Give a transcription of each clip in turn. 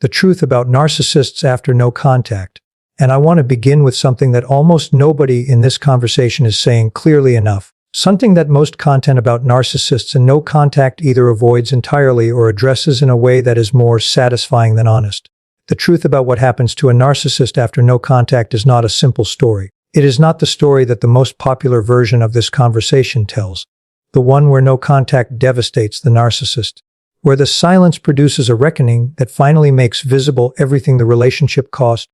the truth about narcissists after no contact. And I want to begin with something that almost nobody in this conversation is saying clearly enough. Something that most content about narcissists and no contact either avoids entirely or addresses in a way that is more satisfying than honest. The truth about what happens to a narcissist after no contact is not a simple story. It is not the story that the most popular version of this conversation tells. The one where no contact devastates the narcissist. Where the silence produces a reckoning that finally makes visible everything the relationship cost.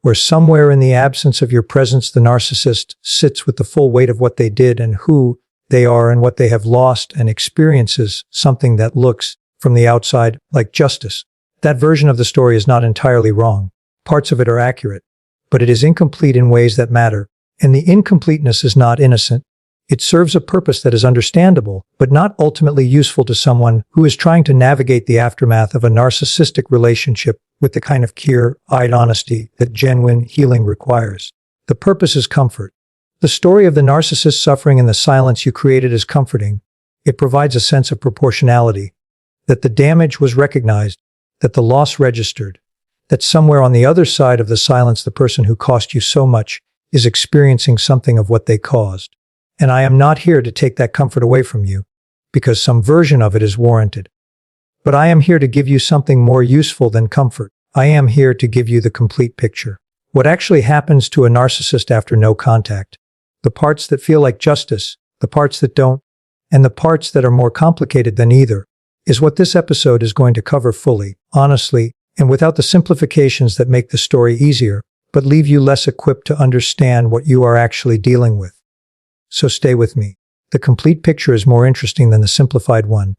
Where somewhere in the absence of your presence the narcissist sits with the full weight of what they did and who they are and what they have lost and experiences something that looks, from the outside, like justice. That version of the story is not entirely wrong. Parts of it are accurate. But it is incomplete in ways that matter. And the incompleteness is not innocent. It serves a purpose that is understandable, but not ultimately useful to someone who is trying to navigate the aftermath of a narcissistic relationship with the kind of clear-eyed honesty that genuine healing requires. The purpose is comfort. The story of the narcissist suffering in the silence you created is comforting. It provides a sense of proportionality, that the damage was recognized, that the loss registered, that somewhere on the other side of the silence the person who cost you so much is experiencing something of what they caused. And I am not here to take that comfort away from you, because some version of it is warranted. But I am here to give you something more useful than comfort. I am here to give you the complete picture. What actually happens to a narcissist after no contact. The parts that feel like justice, the parts that don't, and the parts that are more complicated than either, is what this episode is going to cover fully, honestly, and without the simplifications that make the story easier, but leave you less equipped to understand what you are actually dealing with. So stay with me. The complete picture is more interesting than the simplified one,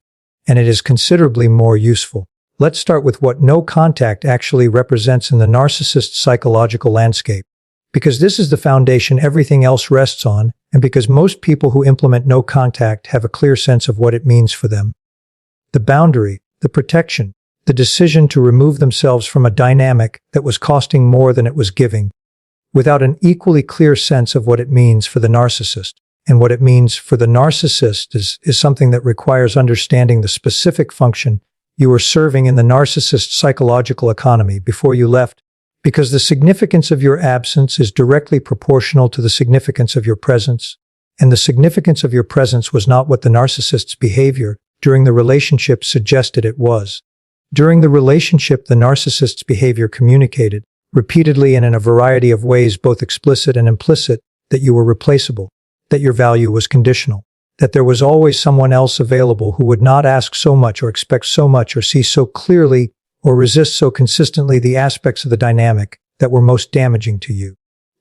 and it is considerably more useful. Let's start with what no contact actually represents in the narcissist's psychological landscape. Because this is the foundation everything else rests on, and because most people who implement no contact have a clear sense of what it means for them. The boundary, the protection, the decision to remove themselves from a dynamic that was costing more than it was giving, without an equally clear sense of what it means for the narcissist. And what it means for the narcissist is something that requires understanding the specific function you were serving in the narcissist's psychological economy before you left, because the significance of your absence is directly proportional to the significance of your presence, and the significance of your presence was not what the narcissist's behavior during the relationship suggested it was. During the relationship, the narcissist's behavior communicated, repeatedly and in a variety of ways, both explicit and implicit, that you were replaceable, that your value was conditional, that there was always someone else available who would not ask so much or expect so much or see so clearly or resist so consistently the aspects of the dynamic that were most damaging to you.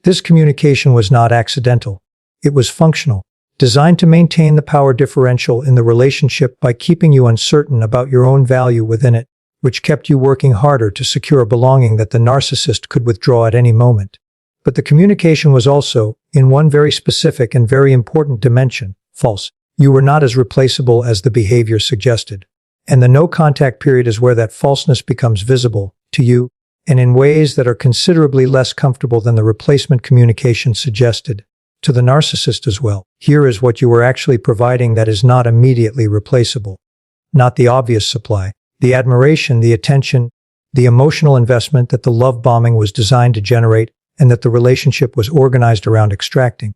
This communication was not accidental. It was functional, designed to maintain the power differential in the relationship by keeping you uncertain about your own value within it, which kept you working harder to secure a belonging that the narcissist could withdraw at any moment. But the communication was also, in one very specific and very important dimension, false. You were not as replaceable as the behavior suggested. And the no-contact period is where that falseness becomes visible to you, and in ways that are considerably less comfortable than the replacement communication suggested, to the narcissist as well. Here is what you were actually providing that is not immediately replaceable. Not the obvious supply. The admiration, the attention, the emotional investment that the love bombing was designed to generate and that the relationship was organized around extracting.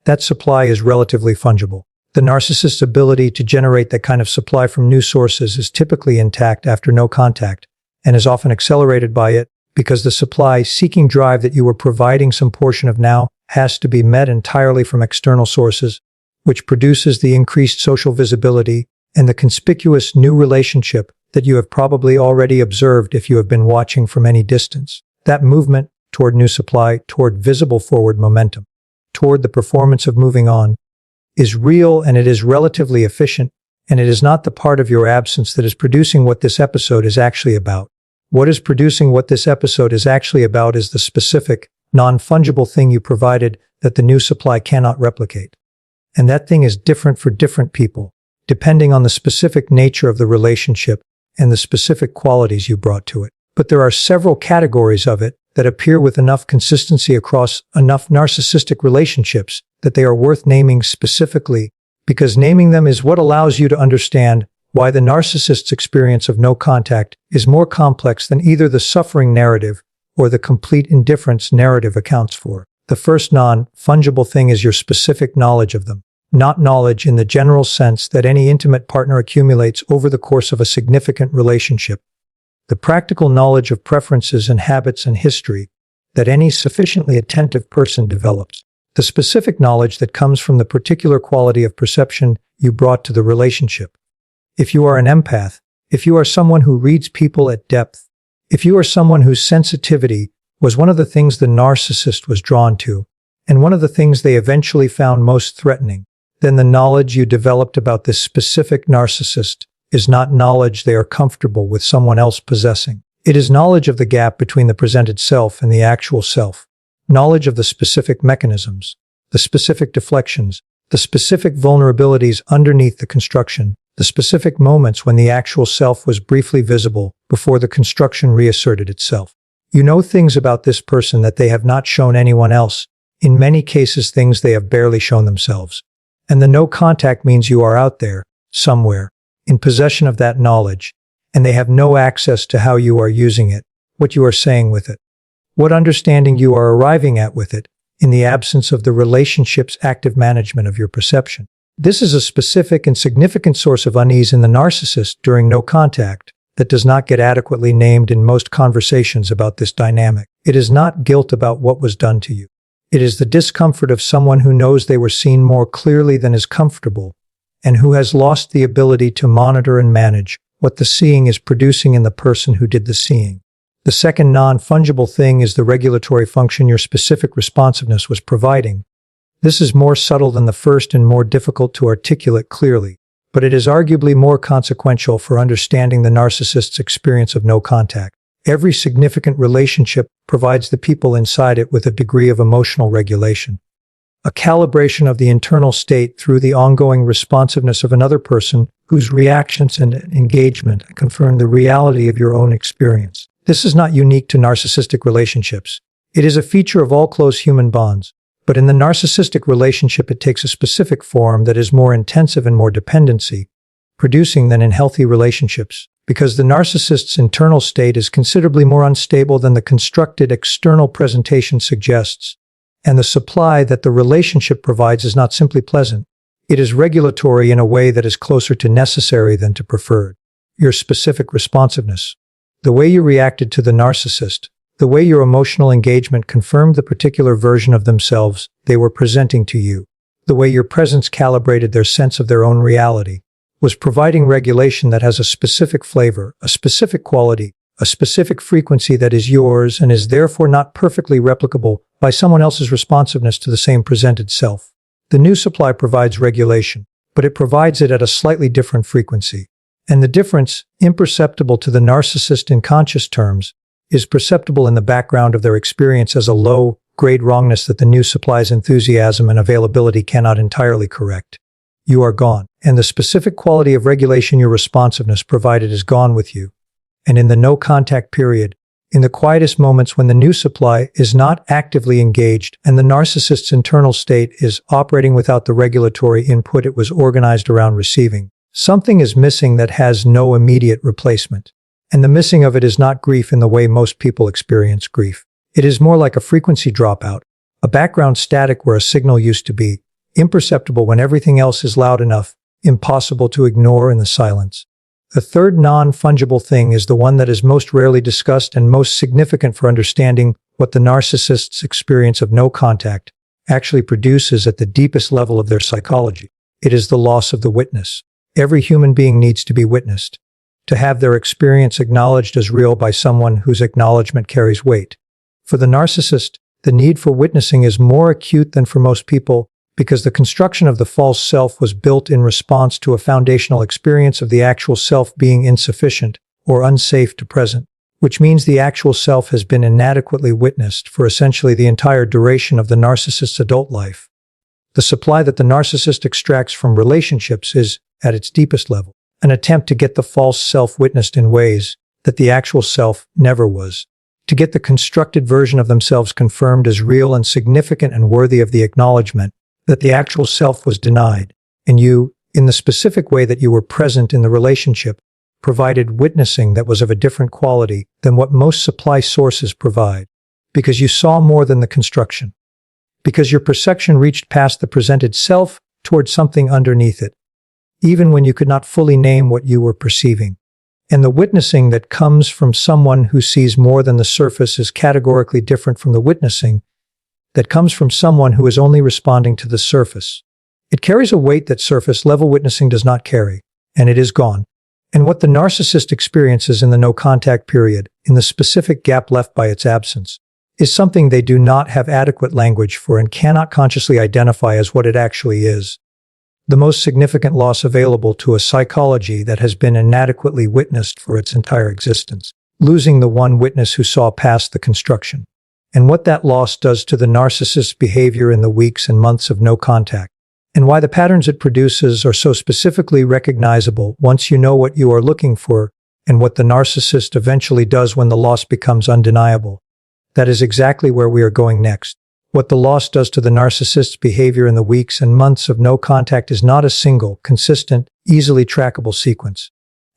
That supply is relatively fungible. The narcissist's ability to generate that kind of supply from new sources is typically intact after no contact and is often accelerated by it because the supply-seeking drive that you were providing some portion of now has to be met entirely from external sources, which produces the increased social visibility and the conspicuous new relationship that you have probably already observed if you have been watching from any distance. That movement toward new supply, toward visible forward momentum, toward the performance of moving on, is real and it is relatively efficient, and it is not the part of your absence that is producing what this episode is actually about. What is producing what this episode is actually about is the specific, non-fungible thing you provided that the new supply cannot replicate. And that thing is different for different people, depending on the specific nature of the relationship and the specific qualities you brought to it. But there are several categories of it that appear with enough consistency across enough narcissistic relationships that they are worth naming specifically, because naming them is what allows you to understand why the narcissist's experience of no contact is more complex than either the suffering narrative or the complete indifference narrative accounts for. The first non-fungible thing is your specific knowledge of them, not knowledge in the general sense that any intimate partner accumulates over the course of a significant relationship. The practical knowledge of preferences and habits and history that any sufficiently attentive person develops. The specific knowledge that comes from the particular quality of perception you brought to the relationship. If you are an empath, if you are someone who reads people at depth, if you are someone whose sensitivity was one of the things the narcissist was drawn to, and one of the things they eventually found most threatening, then the knowledge you developed about this specific narcissist is not knowledge they are comfortable with someone else possessing. It is knowledge of the gap between the presented self and the actual self, knowledge of the specific mechanisms, the specific deflections, the specific vulnerabilities underneath the construction, the specific moments when the actual self was briefly visible before the construction reasserted itself. You know things about this person that they have not shown anyone else, in many cases things they have barely shown themselves. And the no contact means you are out there, somewhere, in possession of that knowledge, and they have no access to how you are using it, what you are saying with it, what understanding you are arriving at with it, in the absence of the relationship's active management of your perception. This is a specific and significant source of unease in the narcissist during no contact that does not get adequately named in most conversations about this dynamic. It is not guilt about what was done to you. It is the discomfort of someone who knows they were seen more clearly than is comfortable, and who has lost the ability to monitor and manage what the seeing is producing in the person who did the seeing. The second non-fungible thing is the regulatory function your specific responsiveness was providing. This is more subtle than the first and more difficult to articulate clearly, but it is arguably more consequential for understanding the narcissist's experience of no contact. Every significant relationship provides the people inside it with a degree of emotional regulation, a calibration of the internal state through the ongoing responsiveness of another person whose reactions and engagement confirm the reality of your own experience. This is not unique to narcissistic relationships. It is a feature of all close human bonds. But in the narcissistic relationship, it takes a specific form that is more intensive and more dependency producing than in healthy relationships, because the narcissist's internal state is considerably more unstable than the constructed external presentation suggests, and the supply that the relationship provides is not simply pleasant. It is regulatory in a way that is closer to necessary than to preferred. Your specific responsiveness, the way you reacted to the narcissist, the way your emotional engagement confirmed the particular version of themselves they were presenting to you, the way your presence calibrated their sense of their own reality, was providing regulation that has a specific flavor, a specific quality, a specific frequency that is yours and is therefore not perfectly replicable by someone else's responsiveness to the same presented self. The new supply provides regulation, but it provides it at a slightly different frequency. And the difference, imperceptible to the narcissist in conscious terms, is perceptible in the background of their experience as a low-grade wrongness that the new supply's enthusiasm and availability cannot entirely correct. You are gone, and the specific quality of regulation your responsiveness provided is gone with you. And in the no-contact period, in the quietest moments when the new supply is not actively engaged and the narcissist's internal state is operating without the regulatory input it was organized around receiving, something is missing that has no immediate replacement. And the missing of it is not grief in the way most people experience grief. It is more like a frequency dropout, a background static where a signal used to be, imperceptible when everything else is loud enough, impossible to ignore in the silence. The third non-fungible thing is the one that is most rarely discussed and most significant for understanding what the narcissist's experience of no contact actually produces at the deepest level of their psychology. It is the loss of the witness. Every human being needs to be witnessed, to have their experience acknowledged as real by someone whose acknowledgement carries weight. For the narcissist, the need for witnessing is more acute than for most people because the construction of the false self was built in response to a foundational experience of the actual self being insufficient or unsafe to present, which means the actual self has been inadequately witnessed for essentially the entire duration of the narcissist's adult life. The supply that the narcissist extracts from relationships is, at its deepest level, an attempt to get the false self witnessed in ways that the actual self never was, to get the constructed version of themselves confirmed as real and significant and worthy of the acknowledgement that the actual self was denied, and you, in the specific way that you were present in the relationship, provided witnessing that was of a different quality than what most supply sources provide, because you saw more than the construction, because your perception reached past the presented self toward something underneath it, even when you could not fully name what you were perceiving. And the witnessing that comes from someone who sees more than the surface is categorically different from the witnessing that comes from someone who is only responding to the surface. It carries a weight that surface-level witnessing does not carry, and it is gone. And what the narcissist experiences in the no-contact period, in the specific gap left by its absence, is something they do not have adequate language for and cannot consciously identify as what it actually is. The most significant loss available to a psychology that has been inadequately witnessed for its entire existence, losing the one witness who saw past the construction. And what that loss does to the narcissist's behavior in the weeks and months of no contact, and why the patterns it produces are so specifically recognizable once you know what you are looking for, and what the narcissist eventually does when the loss becomes undeniable. That is exactly where we are going next. What the loss does to the narcissist's behavior in the weeks and months of no contact is not a single, consistent, easily trackable sequence.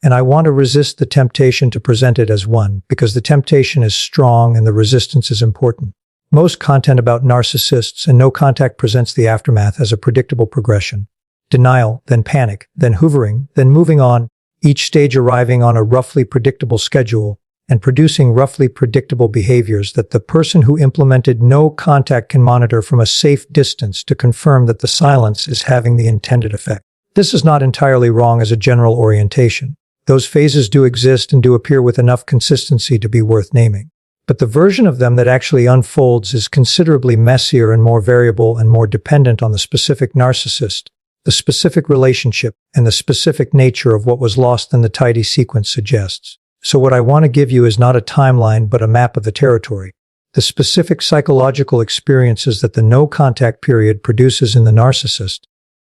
And I want to resist the temptation to present it as one, because the temptation is strong and the resistance is important. Most content about narcissists and no contact presents the aftermath as a predictable progression. Denial, then panic, then hoovering, then moving on, each stage arriving on a roughly predictable schedule and producing roughly predictable behaviors that the person who implemented no contact can monitor from a safe distance to confirm that the silence is having the intended effect. This is not entirely wrong as a general orientation. Those phases do exist and do appear with enough consistency to be worth naming. But the version of them that actually unfolds is considerably messier and more variable and more dependent on the specific narcissist, the specific relationship, and the specific nature of what was lost than the tidy sequence suggests. So what I want to give you is not a timeline but a map of the territory, the specific psychological experiences that the no-contact period produces in the narcissist,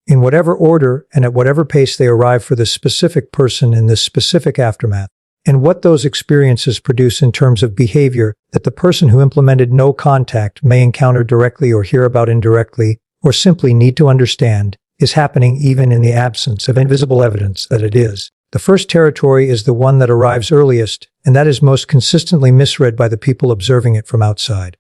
in whatever order and at whatever pace they arrive for this specific person in this specific aftermath, and what those experiences produce in terms of behavior that the person who implemented no contact may encounter directly or hear about indirectly, or simply need to understand, is happening even in the absence of invisible evidence that it is. The first territory is the one that arrives earliest, and that is most consistently misread by the people observing it from outside.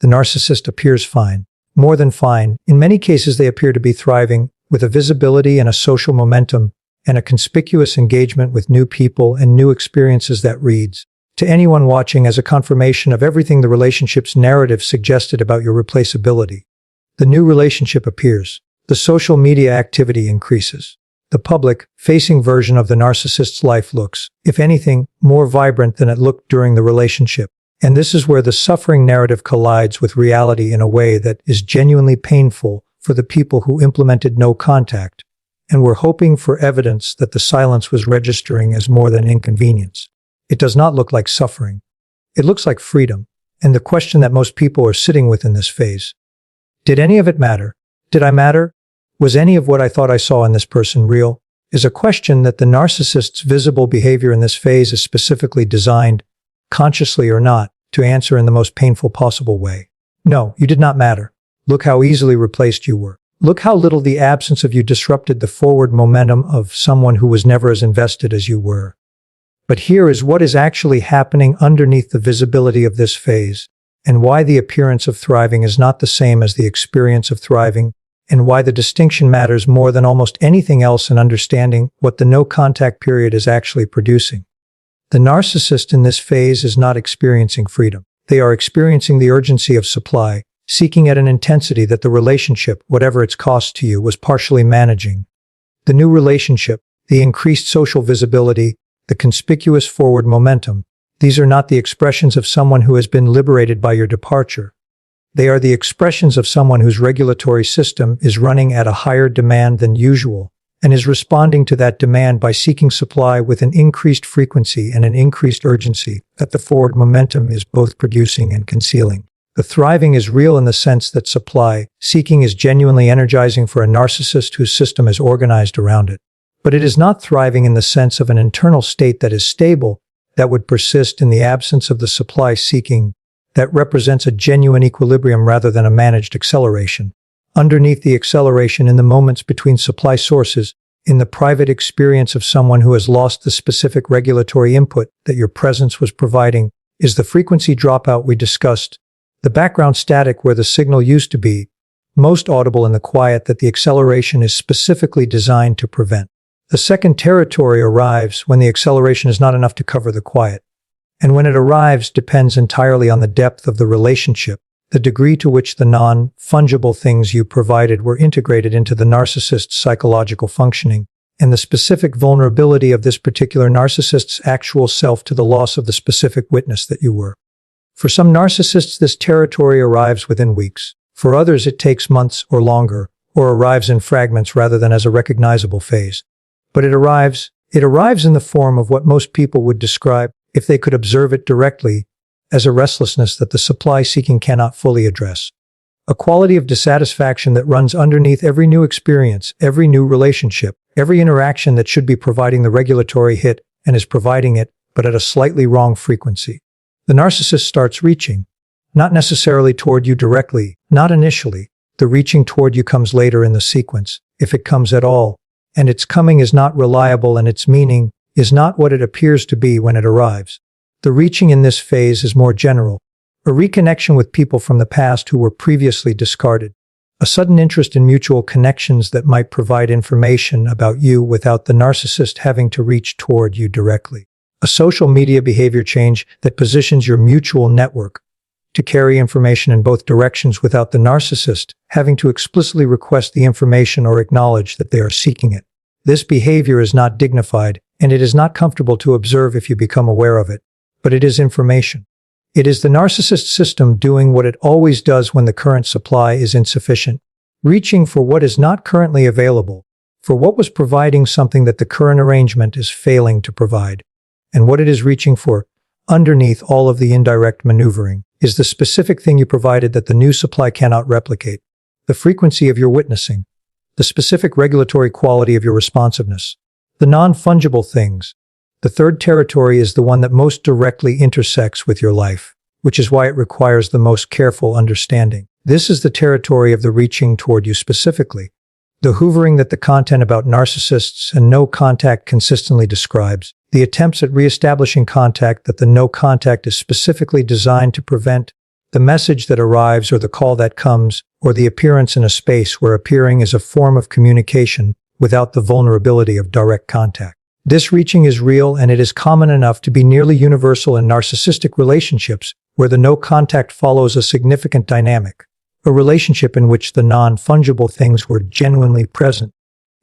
The narcissist appears fine. More than fine, in many cases they appear to be thriving, with a visibility and a social momentum, and a conspicuous engagement with new people and new experiences that reads, to anyone watching, as a confirmation of everything the relationship's narrative suggested about your replaceability. The new relationship appears. The social media activity increases. The public-facing version of the narcissist's life looks, if anything, more vibrant than it looked during the relationship. And this is where the suffering narrative collides with reality in a way that is genuinely painful for the people who implemented no contact, and were hoping for evidence that the silence was registering as more than inconvenience. It does not look like suffering. It looks like freedom, and the question that most people are sitting with in this phase. Did any of it matter? Did I matter? Was any of what I thought I saw in this person real? Is a question that the narcissist's visible behavior in this phase is specifically designed, consciously or not, to answer in the most painful possible way. No, you did not matter. Look how easily replaced you were. Look how little the absence of you disrupted the forward momentum of someone who was never as invested as you were. But here is what is actually happening underneath the visibility of this phase, and why the appearance of thriving is not the same as the experience of thriving, and why the distinction matters more than almost anything else in understanding what the no-contact period is actually producing. The narcissist in this phase is not experiencing freedom. They are experiencing the urgency of supply, seeking at an intensity that the relationship, whatever its cost to you, was partially managing. The new relationship, the increased social visibility, the conspicuous forward momentum, these are not the expressions of someone who has been liberated by your departure. They are the expressions of someone whose regulatory system is running at a higher demand than usual, and is responding to that demand by seeking supply with an increased frequency and an increased urgency that the forward momentum is both producing and concealing. The thriving is real in the sense that supply seeking is genuinely energizing for a narcissist whose system is organized around it. But it is not thriving in the sense of an internal state that is stable, that would persist in the absence of the supply seeking, that represents a genuine equilibrium rather than a managed acceleration. Underneath the acceleration in the moments between supply sources, in the private experience of someone who has lost the specific regulatory input that your presence was providing, is the frequency dropout we discussed, the background static where the signal used to be, most audible in the quiet that the acceleration is specifically designed to prevent. The second territory arrives when the acceleration is not enough to cover the quiet. And when it arrives depends entirely on the depth of the relationship, the degree to which the non-fungible things you provided were integrated into the narcissist's psychological functioning, and the specific vulnerability of this particular narcissist's actual self to the loss of the specific witness that you were. For some narcissists, this territory arrives within weeks. For others, it takes months or longer, or arrives in fragments rather than as a recognizable phase. But it arrives in the form of what most people would describe, if they could observe it directly, as a restlessness that the supply seeking cannot fully address. A quality of dissatisfaction that runs underneath every new experience, every new relationship, every interaction that should be providing the regulatory hit and is providing it, but at a slightly wrong frequency. The narcissist starts reaching, not necessarily toward you directly, not initially. The reaching toward you comes later in the sequence, if it comes at all, and its coming is not reliable and its meaning is not what it appears to be when it arrives. The reaching in this phase is more general, a reconnection with people from the past who were previously discarded, a sudden interest in mutual connections that might provide information about you without the narcissist having to reach toward you directly, a social media behavior change that positions your mutual network to carry information in both directions without the narcissist having to explicitly request the information or acknowledge that they are seeking it. This behavior is not dignified, and it is not comfortable to observe if you become aware of it, but it is information. It is the narcissist system doing what it always does when the current supply is insufficient, reaching for what is not currently available, for what was providing something that the current arrangement is failing to provide. And what it is reaching for, underneath all of the indirect maneuvering, is the specific thing you provided that the new supply cannot replicate, the frequency of your witnessing, the specific regulatory quality of your responsiveness, the non-fungible things. The third territory is the one that most directly intersects with your life, which is why it requires the most careful understanding. This is the territory of the reaching toward you specifically, the hoovering that the content about narcissists and no contact consistently describes, the attempts at reestablishing contact that the no contact is specifically designed to prevent, the message that arrives or the call that comes, or the appearance in a space where appearing is a form of communication without the vulnerability of direct contact. This reaching is real, and it is common enough to be nearly universal in narcissistic relationships where the no contact follows a significant dynamic, a relationship in which the non-fungible things were genuinely present,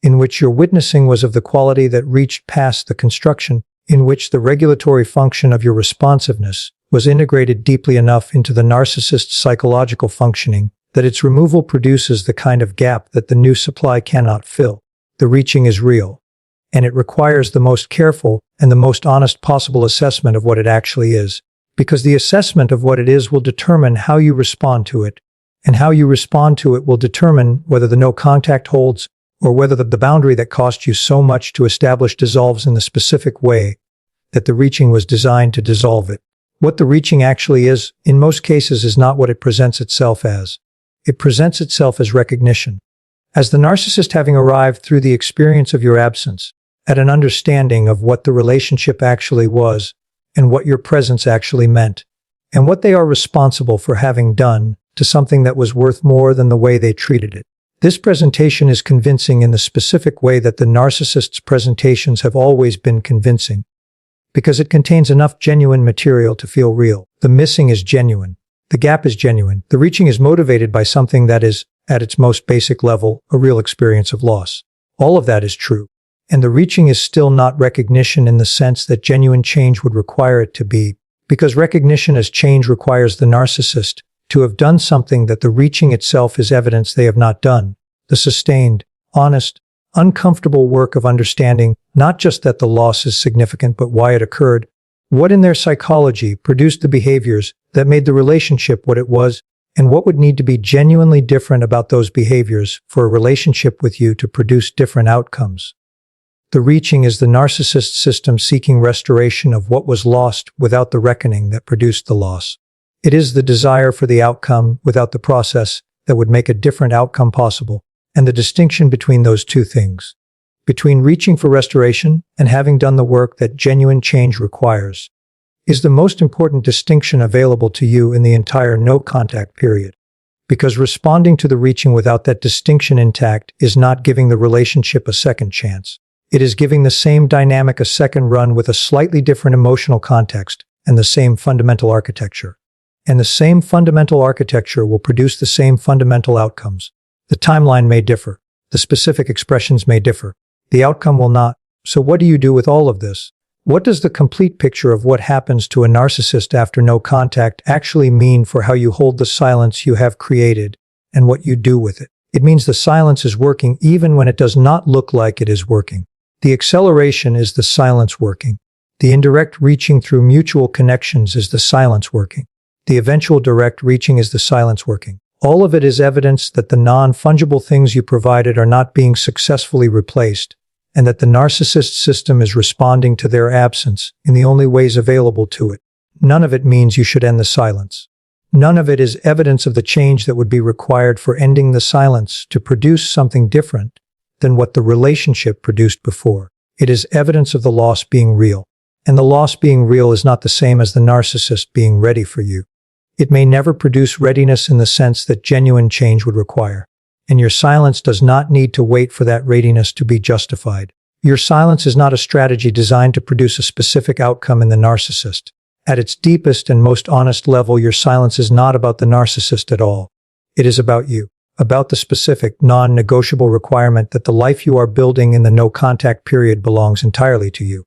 in which your witnessing was of the quality that reached past the construction, in which the regulatory function of your responsiveness was integrated deeply enough into the narcissist's psychological functioning that its removal produces the kind of gap that the new supply cannot fill. The reaching is real, and it requires the most careful and the most honest possible assessment of what it actually is, because the assessment of what it is will determine how you respond to it, and how you respond to it will determine whether the no contact holds or whether the boundary that cost you so much to establish dissolves in the specific way that the reaching was designed to dissolve it. What the reaching actually is, in most cases, is not what it presents itself as. It presents itself as recognition, as the narcissist having arrived through the experience of your absence, at an understanding of what the relationship actually was, and what your presence actually meant, and what they are responsible for having done to something that was worth more than the way they treated it. This presentation is convincing in the specific way that the narcissist's presentations have always been convincing, because it contains enough genuine material to feel real. The missing is genuine. The gap is genuine. The reaching is motivated by something that is, at its most basic level, a real experience of loss. All of that is true. And the reaching is still not recognition in the sense that genuine change would require it to be, because recognition as change requires the narcissist to have done something that the reaching itself is evidence they have not done. The sustained, honest, uncomfortable work of understanding not just that the loss is significant but why it occurred, what in their psychology produced the behaviors that made the relationship what it was, and what would need to be genuinely different about those behaviors for a relationship with you to produce different outcomes. The reaching is the narcissist system seeking restoration of what was lost without the reckoning that produced the loss. It is the desire for the outcome without the process that would make a different outcome possible, and the distinction between those two things. between reaching for restoration and having done the work that genuine change requires, is the most important distinction available to you in the entire no-contact period. Because responding to the reaching without that distinction intact is not giving the relationship a second chance. It is giving the same dynamic a second run with a slightly different emotional context and the same fundamental architecture. And the same fundamental architecture will produce the same fundamental outcomes. The timeline may differ. The specific expressions may differ. The outcome will not. So what do you do with all of this? What does the complete picture of what happens to a narcissist after no contact actually mean for how you hold the silence you have created and what you do with it? It means the silence is working even when it does not look like it is working. The acceleration is the silence working. The indirect reaching through mutual connections is the silence working. The eventual direct reaching is the silence working. All of it is evidence that the non-fungible things you provided are not being successfully replaced, and that the narcissist system is responding to their absence in the only ways available to it. None of it means you should end the silence. None of it is evidence of the change that would be required for ending the silence to produce something different than what the relationship produced before. It is evidence of the loss being real. And the loss being real is not the same as the narcissist being ready for you. It may never produce readiness in the sense that genuine change would require. And your silence does not need to wait for that readiness to be justified. Your silence is not a strategy designed to produce a specific outcome in the narcissist. At its deepest and most honest level, your silence is not about the narcissist at all. It is about you, about the specific, non-negotiable requirement that the life you are building in the no-contact period belongs entirely to you.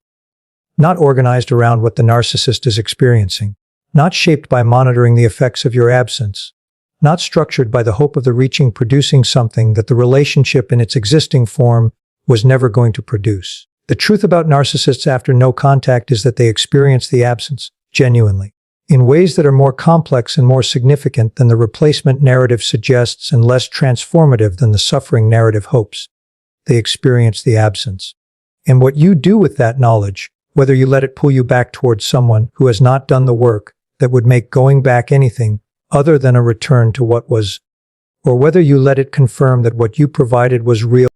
Not organized around what the narcissist is experiencing, not shaped by monitoring the effects of your absence, not structured by the hope of the reaching producing something that the relationship in its existing form was never going to produce. The truth about narcissists after no contact is that they experience the absence, genuinely, in ways that are more complex and more significant than the replacement narrative suggests and less transformative than the suffering narrative hopes. They experience the absence. And what you do with that knowledge, whether you let it pull you back towards someone who has not done the work that would make going back anything other than a return to what was, or whether you let it confirm that what you provided was real